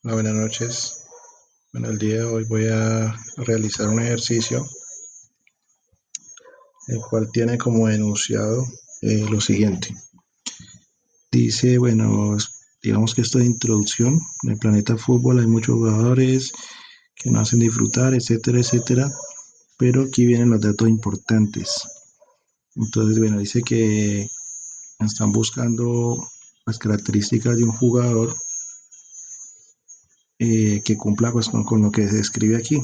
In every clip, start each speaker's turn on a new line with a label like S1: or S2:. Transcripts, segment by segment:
S1: Hola, buenas noches. Bueno, el día de hoy voy a realizar un ejercicio, el cual tiene como enunciado lo siguiente. Dice, bueno, digamos que esto de introducción, en el planeta fútbol hay muchos jugadores que nos hacen disfrutar, etcétera, etcétera, pero aquí vienen los datos importantes. Entonces, bueno, dice que están buscando las características de un jugador que cumpla pues con lo que se describe aquí,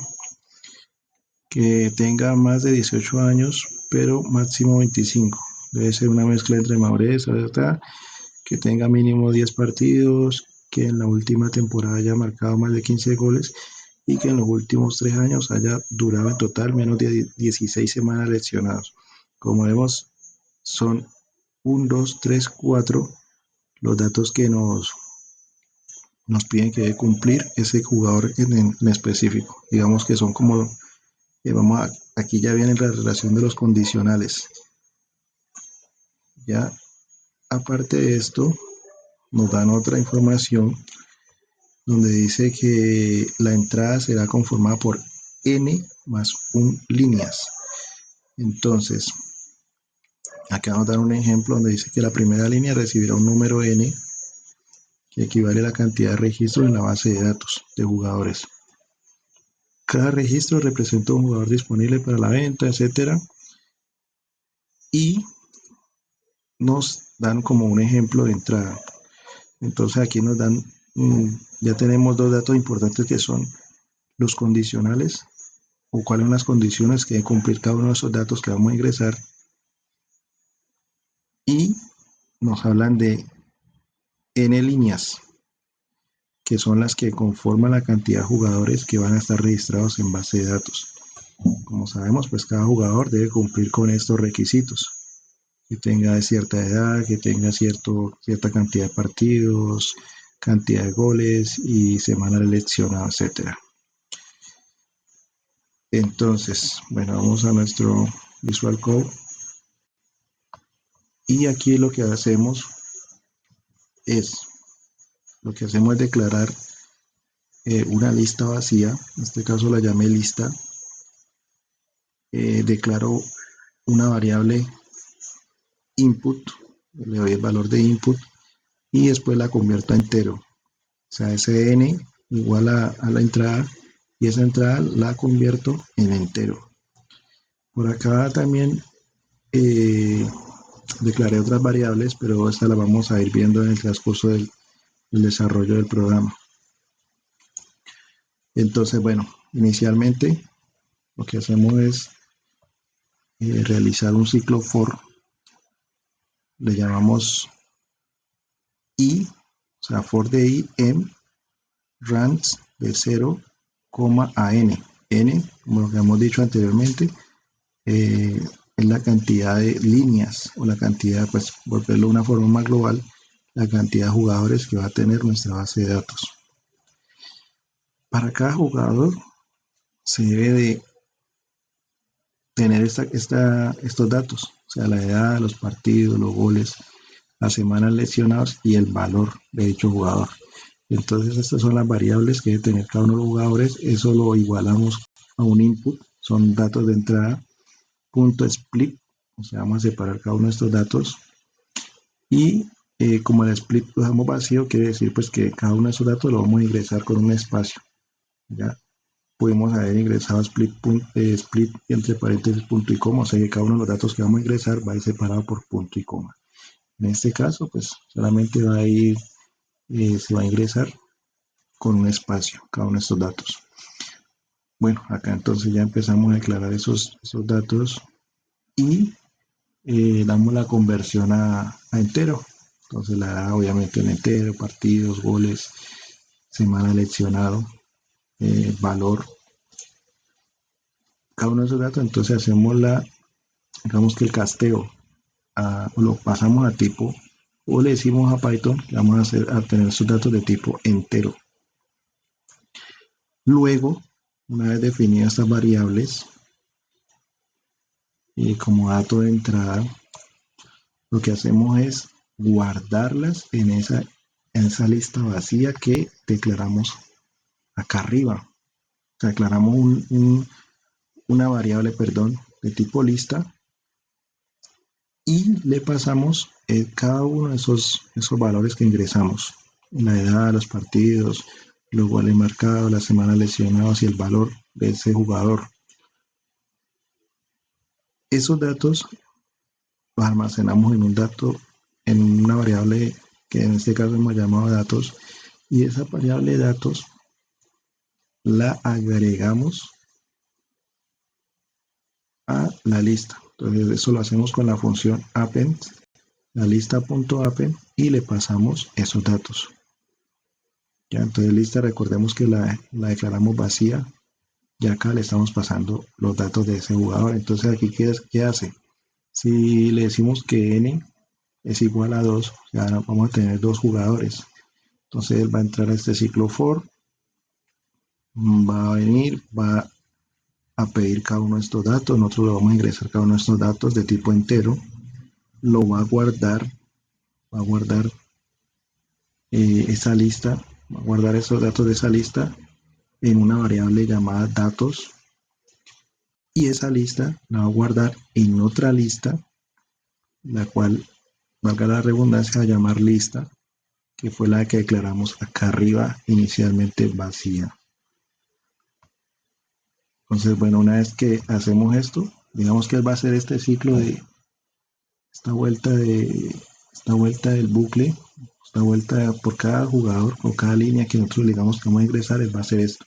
S1: que tenga más de 18 años, pero máximo 25. Debe ser una mezcla entre madurez, ¿verdad? Que tenga mínimo 10 partidos, que en la última temporada haya marcado más de 15 goles y que en los últimos 3 años haya durado en total menos de 16 semanas lesionados. Como vemos, son 1, 2, 3, 4 los datos que nos piden que debe cumplir ese jugador en específico. Digamos que son como, aquí ya viene la relación de los condicionales. Ya, aparte de esto, nos dan otra información donde dice que la entrada será conformada por n más 1 líneas. Entonces, acá nos dan un ejemplo donde dice que la primera línea recibirá un número n que equivale a la cantidad de registros en la base de datos de jugadores. Cada registro representa un jugador disponible para la venta, etcétera. Y nos dan como un ejemplo de entrada. Entonces aquí nos dan, ya tenemos dos datos importantes que son los condicionales o cuáles son las condiciones que debe cumplir cada uno de esos datos que vamos a ingresar, y nos hablan de n líneas, que son las que conforman la cantidad de jugadores que van a estar registrados en base de datos. Como sabemos, pues cada jugador debe cumplir con estos requisitos: que tenga cierta edad, que tenga cierta cantidad de partidos, cantidad de goles y semana seleccionada, etcétera. Entonces, bueno, vamos a nuestro Visual Code y aquí es, lo que hacemos es declarar una lista vacía. En este caso la llamé lista. Declaro una variable input, le doy el valor de input y después la convierto a entero. O sea, ese n igual a la entrada y esa entrada la convierto en entero. Por acá también declaré otras variables, pero esta la vamos a ir viendo en el transcurso del desarrollo del programa. Entonces, bueno, inicialmente lo que hacemos es realizar un ciclo for, le llamamos i, o sea, for de i en range de 0, a n. N, como lo que hemos dicho anteriormente, es la cantidad de líneas o la cantidad, pues, por verlo de una forma más global, la cantidad de jugadores que va a tener nuestra base de datos. Para cada jugador se debe de tener estos datos, o sea, la edad, los partidos, los goles, las semanas lesionados y el valor de dicho jugador. Entonces estas son las variables que debe tener cada uno de los jugadores. Eso lo igualamos a un input, son datos de entrada, punto split, o sea, vamos a separar cada uno de estos datos y como el split lo dejamos vacío, quiere decir pues que cada uno de esos datos lo vamos a ingresar con un espacio. Ya pudimos haber ingresado split entre paréntesis punto y coma, o sea que cada uno de los datos que vamos a ingresar va a ir separado por punto y coma. En este caso, pues solamente va a ir, se va a ingresar con un espacio cada uno de estos datos. Bueno, acá entonces ya empezamos a declarar esos datos y damos la conversión a entero. Entonces la da obviamente en entero, partidos, goles, semana seleccionado, valor, cada uno de esos datos. Entonces hacemos digamos que el casteo, lo pasamos a tipo, o le decimos a Python que vamos a tener sus datos de tipo entero. Luego, una vez definidas estas variables, como dato de entrada, lo que hacemos es guardarlas en esa lista vacía que declaramos acá arriba. O sea, declaramos una variable, perdón, de tipo lista y le pasamos cada uno de esos valores que ingresamos. La edad, los partidos, los goles marcados, las semanas lesionados y el valor de ese jugador. Esos datos los almacenamos en un dato, en una variable que en este caso hemos llamado datos, y esa variable de datos la agregamos a la lista. Entonces eso lo hacemos con la función append, la lista.append, y le pasamos esos datos. Ya, entonces lista, recordemos que la declaramos vacía, ya acá le estamos pasando los datos de ese jugador. Entonces aquí, ¿qué hace? Si le decimos que n es igual a 2, ya vamos a tener dos jugadores. Entonces él va a entrar a este ciclo for, va a venir, va a pedir cada uno de estos datos, nosotros le vamos a ingresar cada uno de estos datos de tipo entero, lo va a guardar esa lista, va a guardar esos datos de esa lista en una variable llamada datos, y esa lista la va a guardar en otra lista, la cual, valga la redundancia, a llamar lista, que fue la que declaramos acá arriba inicialmente vacía. Entonces, bueno, una vez que hacemos esto, digamos que él va a hacer este ciclo de esta vuelta del bucle, esta vuelta por cada jugador, por cada línea que nosotros digamos que vamos a ingresar, él va a hacer esto.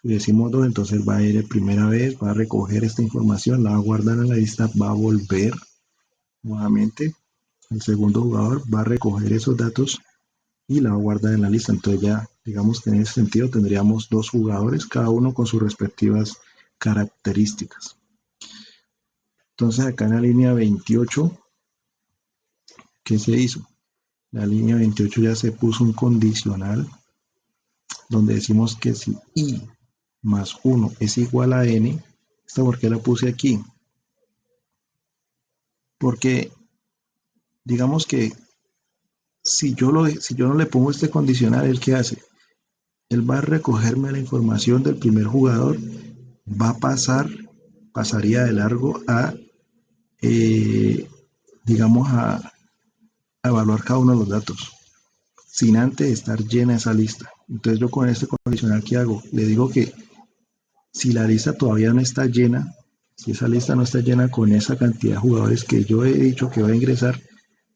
S1: Si decimos 2, entonces va a ir primera vez, va a recoger esta información, la va a guardar en la lista, va a volver nuevamente. El segundo jugador va a recoger esos datos y la va a guardar en la lista. Entonces ya, digamos que en ese sentido tendríamos dos jugadores, cada uno con sus respectivas características. Entonces acá en la línea 28, ¿qué se hizo? La línea 28 ya se puso un condicional donde decimos que si i más 1 es igual a n, ¿esta por qué la puse aquí? Porque digamos que si yo no le pongo este condicional, ¿él qué hace? Él va a recogerme la información del primer jugador, va a pasaría de largo a, eh, digamos, a evaluar cada uno de los datos, sin antes estar llena esa lista. Entonces yo con este condicional, ¿qué hago? Le digo que si la lista todavía no está llena, si esa lista no está llena con esa cantidad de jugadores que yo he dicho que va a ingresar,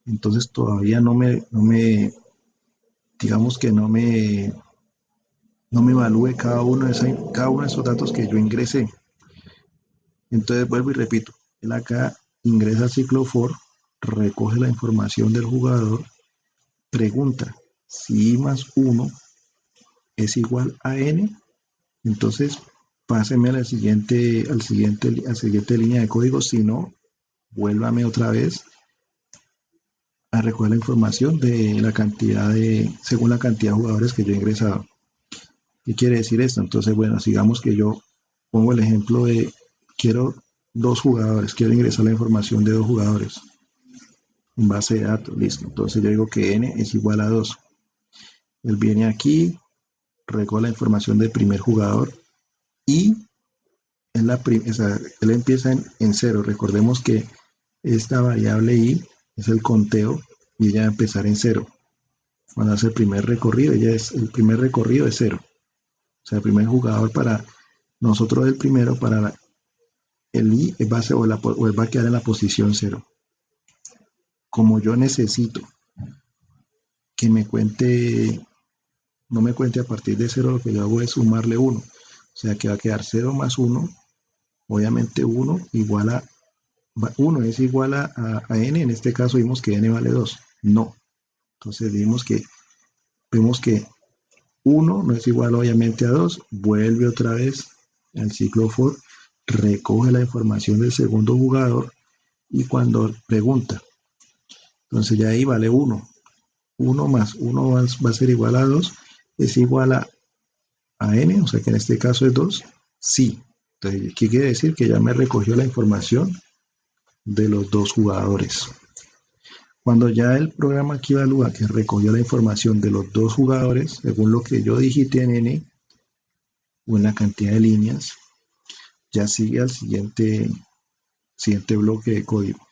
S1: entonces todavía digamos que no me evalúe cada uno de esos datos que yo ingresé. Entonces vuelvo y repito, él acá ingresa al ciclo for, recoge la información del jugador, pregunta si i más 1 es igual a n, entonces páseme al siguiente línea de código, si no, vuélvame otra vez a recoger la información de la cantidad según la cantidad de jugadores que yo he ingresado. ¿Qué quiere decir esto? Entonces, bueno, sigamos que yo pongo el ejemplo de quiero dos jugadores, quiero ingresar la información de dos jugadores en base de datos, listo. Entonces yo digo que n es igual a 2. Él viene aquí, recoge la información del primer jugador y él empieza en 0. Recordemos que esta variable i es el conteo y ella va a empezar en 0. Cuando hace el primer recorrido, el primer recorrido es 0. O sea, el primer jugador para nosotros, el primero para el i es base o él va a quedar en la posición 0. Como yo necesito que no me cuente a partir de 0, lo que yo hago es sumarle 1. O sea, que va a quedar 0 más 1, obviamente 1 es igual a n, en este caso vimos que n vale 2. No. Entonces vemos que 1 no es igual obviamente a 2, vuelve otra vez al ciclo for, recoge la información del segundo jugador y cuando pregunta, entonces ya ahí vale 1. 1 más 1 va a ser igual a 2, es igual a n, o sea que en este caso es 2, sí. Entonces, ¿qué quiere decir? Que ya me recogió la información de los dos jugadores. Cuando ya el programa aquí evalúa que recogió la información de los dos jugadores, según lo que yo digité en n, o en la cantidad de líneas, ya sigue al siguiente bloque de código.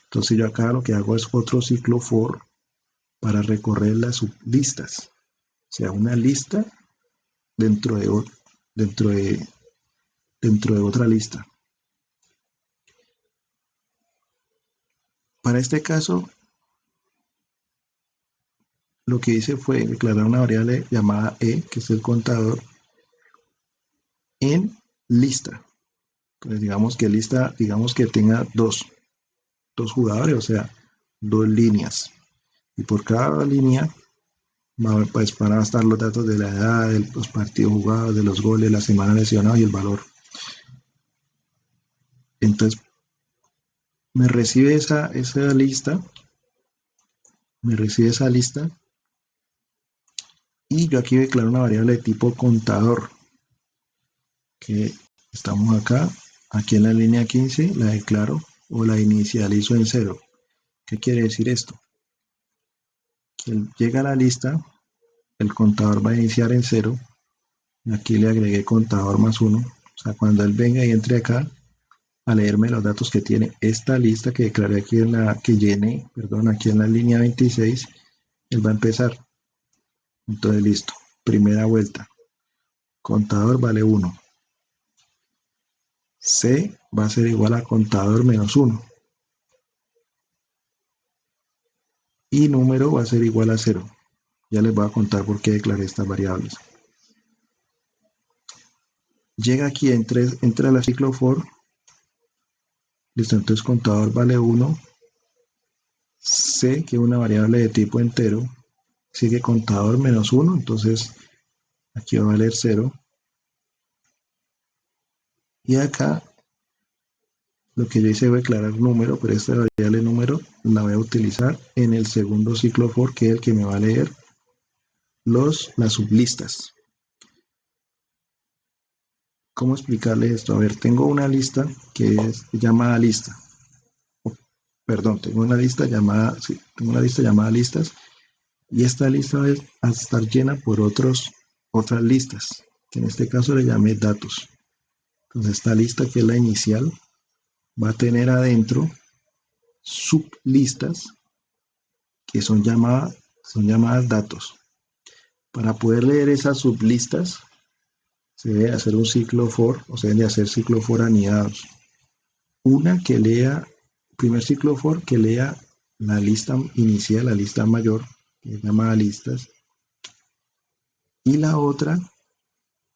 S1: Entonces yo acá lo que hago es otro ciclo for para recorrer las sublistas, o sea, una lista dentro de, dentro de, dentro de otra lista. Para este caso, lo que hice fue declarar una variable llamada e, que es el contador, en lista. Entonces digamos que tenga dos jugadores, o sea, dos líneas. Y por cada línea pues, van a estar los datos de la edad, de los partidos jugados, de los goles, la semana lesionada y el valor. Entonces me recibe esa lista, me recibe esa lista y yo aquí declaro una variable de tipo contador, que estamos acá, aquí en la línea 15 la declaro o la inicializo en 0. ¿Qué quiere decir esto? Que llega a la lista, el contador va a iniciar en 0, y aquí le agregué contador más 1, o sea, cuando él venga y entre acá a leerme los datos que tiene esta lista que declaré aquí que llené, perdón, aquí en la línea 26, él va a empezar. Entonces, listo. Primera vuelta. Contador vale 1. C va a ser igual a contador menos 1. Y número va a ser igual a 0. Ya les voy a contar por qué declaré estas variables. Llega aquí, entra la ciclo for. Listo, entonces contador vale 1. C, que es una variable de tipo entero, sigue contador menos 1. Entonces aquí va a valer 0. Y acá lo que yo hice fue declarar número, pero esta variable número la voy a utilizar en el segundo ciclo for, que es el que me va a leer las sublistas. ¿Cómo explicarle esto? A ver, tengo una lista que es llamada lista. Perdón, tengo una lista llamada, sí, tengo una lista llamada listas, y esta lista va a estar llena por otras listas, que en este caso le llamé datos. Entonces esta lista, que es la inicial, va a tener adentro sublistas que son llamadas datos. Para poder leer esas sublistas, se debe hacer un ciclo for, o se deben de hacer ciclo for anidados. Una que lea, primer ciclo for, que lea la lista inicial, la lista mayor, que es llamada listas, y la otra,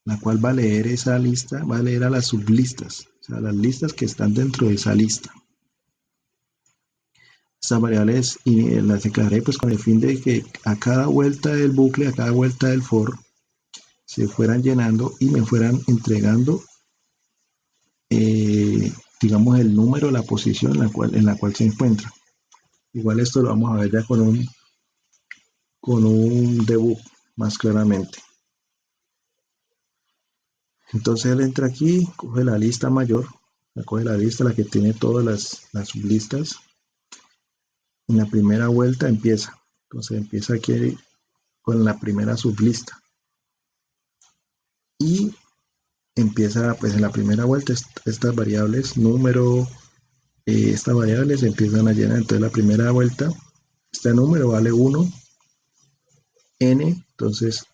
S1: la cual va a leer esa lista, va a leer a las sublistas, o sea, las listas que están dentro de esa lista. Estas variables las declaré pues con el fin de que a cada vuelta del bucle, a cada vuelta del for, se fueran llenando y me fueran entregando, eh, digamos, el número, la posición en la cual se encuentra. Igual esto lo vamos a ver ya con un debug más claramente. Entonces él entra aquí, coge la lista mayor, coge la lista, la que tiene todas las sublistas. En la primera vuelta empieza. Entonces empieza aquí con la primera sublista. Y empieza, pues en la primera vuelta, estas variables, número, estas variables empiezan a llenar. Entonces la primera vuelta, este número vale 1, n, entonces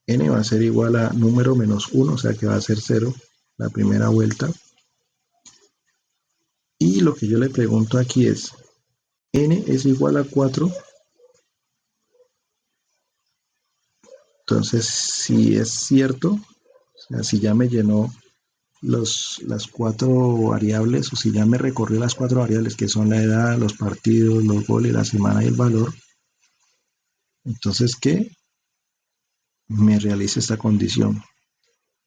S1: n va a ser igual a número menos 1, o sea que va a ser 0 la primera vuelta. Y lo que yo le pregunto aquí es, n es igual a 4, entonces si es cierto, o sea, si ya me llenó las 4 variables, o si ya me recorrió las 4 variables, que son la edad, los partidos, los goles, la semana y el valor, entonces que me realice esta condición,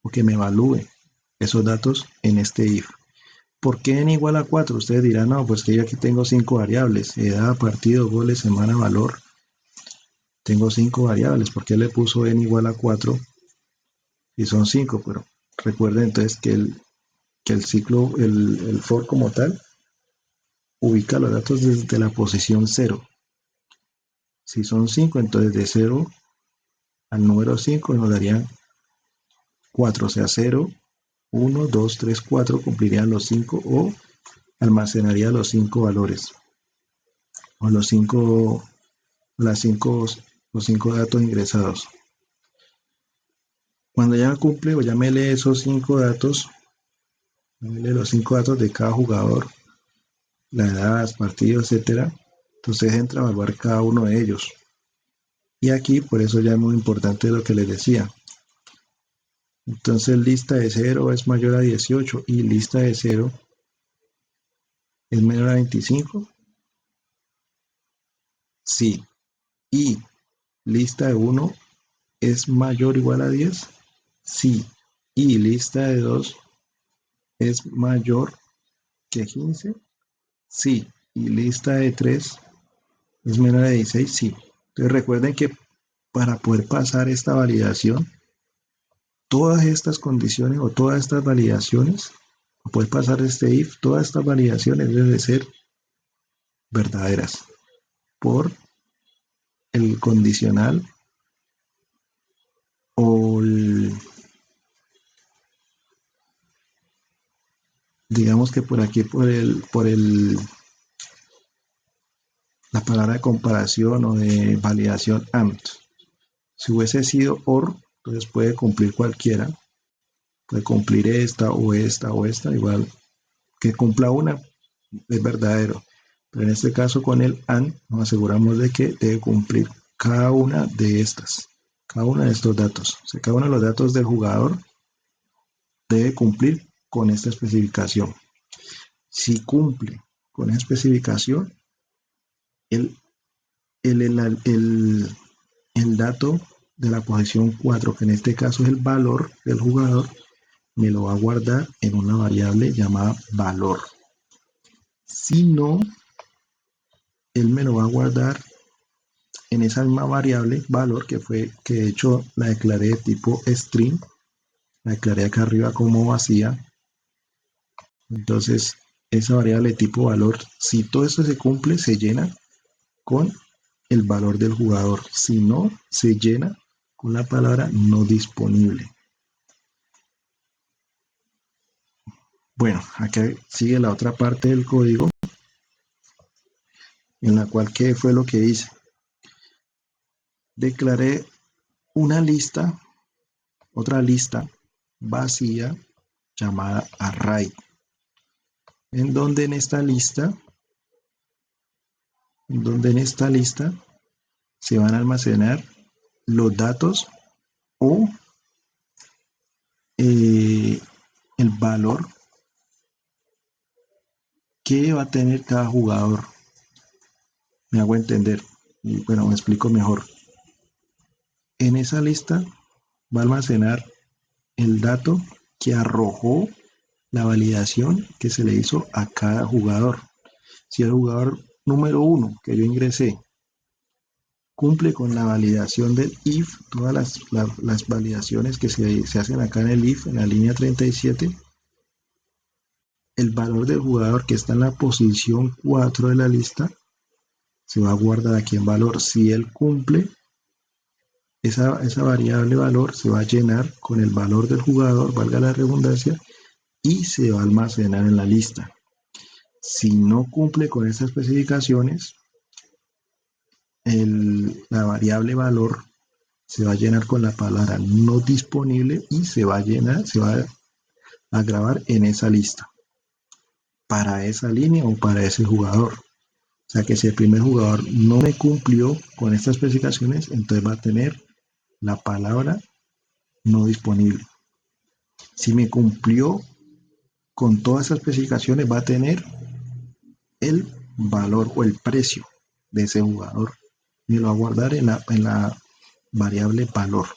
S1: o que me evalúe esos datos en este if. ¿Por qué n igual a 4? Ustedes dirán, no, pues que yo aquí tengo 5 variables, edad, partido, goles, semana, valor. Tengo 5 variables, ¿por qué le puso n igual a 4? Y son 5, pero recuerden entonces que el ciclo, el for como tal, ubica los datos desde la posición 0. Si son 5, entonces de 0 al número 5 nos darían 4, o sea, 0, 1, 2, 3, 4 cumplirían los 5 o almacenaría los 5 valores o los 5 las 5 los 5 datos ingresados. Cuando ya cumple o ya me lee esos 5 datos, me lee los 5 datos de cada jugador, la edad, partido, etcétera, entonces entra a evaluar cada uno de ellos. Y aquí, por eso ya es muy importante lo que les decía. Entonces, lista de 0 es mayor a 18 y lista de 0 es menor a 25. Sí. Y lista de 1 es mayor o igual a 10. Sí. Y lista de 2 es mayor que 15. Sí. Y lista de 3 es menor a 16. Sí. Entonces, recuerden que para poder pasar esta validación, todas estas condiciones o todas estas validaciones, para poder pasar este if, todas estas validaciones deben de ser verdaderas por el condicional o digamos que por aquí la palabra de comparación o de validación AND. Si hubiese sido OR, entonces puede cumplir cualquiera, puede cumplir esta o esta o esta, igual que cumpla una, es verdadero. Pero en este caso con el AND nos aseguramos de que debe cumplir cada una de estas, cada uno de estos datos. O sea, cada uno de los datos del jugador debe cumplir con esta especificación. Si cumple con esa especificación, el, el dato de la posición 4, que en este caso es el valor del jugador, me lo va a guardar en una variable llamada valor. Si no, él me lo va a guardar en esa misma variable valor que de hecho la declaré de tipo string, la declaré acá arriba como vacía. Entonces, esa variable de tipo valor, si todo esto se cumple, se llena con el valor del jugador. Si no, se llena con la palabra no disponible. Bueno, acá sigue la otra parte del código en la cual, ¿qué fue lo que hice? Declaré una lista, otra lista vacía llamada array, en donde en esta lista se van a almacenar los datos o el valor que va a tener cada jugador. Me hago entender. Y bueno, me explico mejor. En esa lista va a almacenar el dato que arrojó la validación que se le hizo a cada jugador. Si el jugador número 1 que yo ingresé cumple con la validación del if, todas las validaciones que se hacen acá en el if, en la línea 37, el valor del jugador que está en la posición 4 de la lista se va a guardar aquí en valor. Si él cumple, esa variable valor se va a llenar con el valor del jugador, valga la redundancia, y se va a almacenar en la lista. Si no cumple con estas especificaciones, la variable valor se va a llenar con la palabra no disponible y se va a grabar en esa lista para esa línea o para ese jugador. O sea que si el primer jugador no me cumplió con estas especificaciones, entonces va a tener la palabra no disponible. Si me cumplió con todas esas especificaciones, va a tener el valor o el precio de ese jugador y lo va a guardar en la variable valor.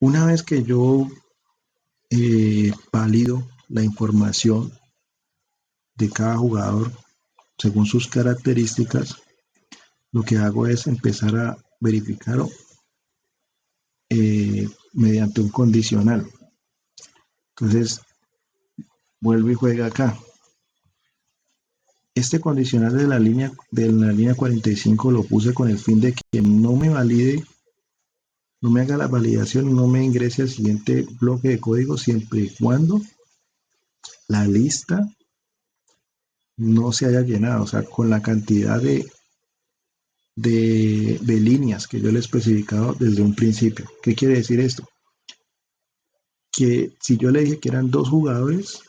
S1: Una vez que yo valido la información de cada jugador según sus características, lo que hago es empezar a verificar mediante un condicional. Entonces, vuelvo y juega acá. Este condicional de la línea 45 lo puse con el fin de que no me valide no me haga la validación, no me ingrese al siguiente bloque de código siempre y cuando la lista no se haya llenado, o sea, con la cantidad de líneas que yo le he especificado desde un principio. ¿Qué quiere decir esto? Que si yo le dije que eran dos jugadores,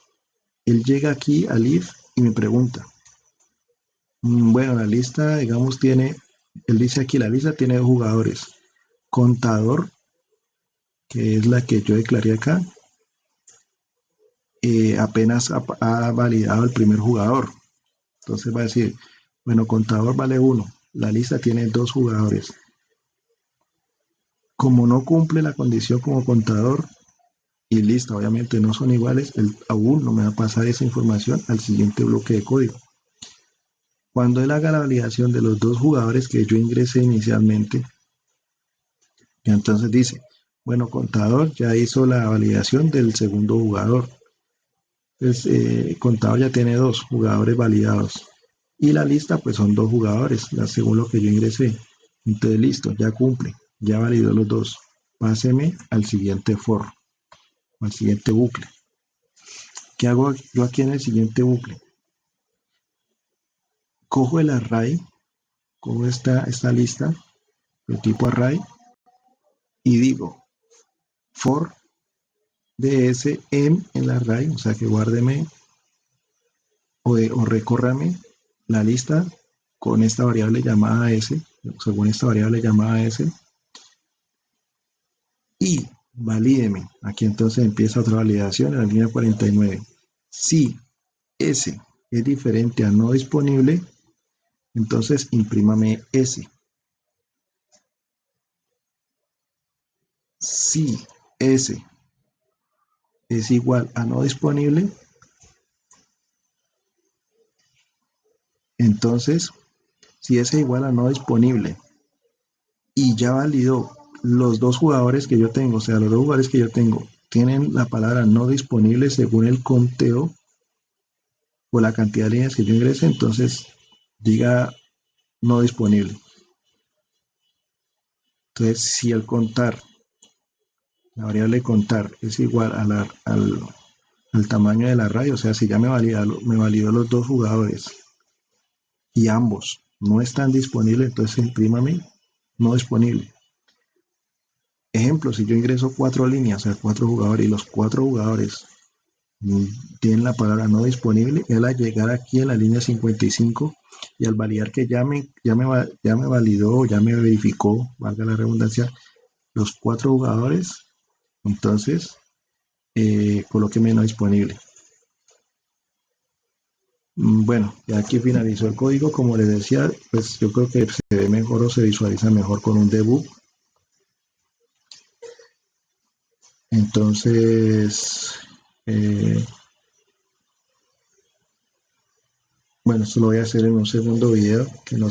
S1: él llega aquí al if y me pregunta, bueno, la lista, digamos, tiene, él dice aquí, la lista tiene dos jugadores, contador, que es la que yo declaré acá, apenas ha validado el primer jugador. Entonces va a decir, bueno, contador vale uno, la lista tiene dos jugadores. Como no cumple la condición como contador y lista, obviamente no son iguales, él aún no me va a pasar esa información al siguiente bloque de código. Cuando él haga la validación de los dos jugadores que yo ingresé inicialmente, y entonces dice, bueno, contador ya hizo la validación del segundo jugador. Entonces, contador ya tiene dos jugadores validados. Y la lista, pues son dos jugadores, según lo que yo ingresé. Entonces, listo, ya cumple, ya validó los dos. Páseme al siguiente for, al siguiente bucle. ¿Qué hago yo aquí en el siguiente bucle? Cojo el array, cojo esta lista de tipo array y digo for ds en el array, o sea que guárdeme o recórrame la lista con esta variable llamada s, según esta variable llamada s, y valídeme. Aquí entonces empieza otra validación en la línea 49. Si s es diferente a no disponible, entonces imprímame s. Si s es igual a no disponible, entonces si s es igual a no disponible y ya validó los dos jugadores que yo tengo, o sea, los dos jugadores que yo tengo tienen la palabra no disponible según el conteo o la cantidad de líneas que yo ingrese, entonces diga no disponible. Entonces, si el contar, la variable contar es igual al tamaño del array, o sea, si ya me validó los dos jugadores y ambos no están disponibles, entonces imprímame no disponible. Ejemplo, si yo ingreso cuatro líneas, o sea, cuatro jugadores y los cuatro jugadores tienen la palabra no disponible, él al llegar aquí en la línea 55 y al validar que ya me validó, ya me verificó, valga la redundancia, los cuatro jugadores, entonces colóqueme no disponible. Bueno, ya aquí finalizó el código, como les decía, pues yo creo que se ve mejor o se visualiza mejor con un debug. Entonces, eh, bueno, esto lo voy a hacer en un segundo video que no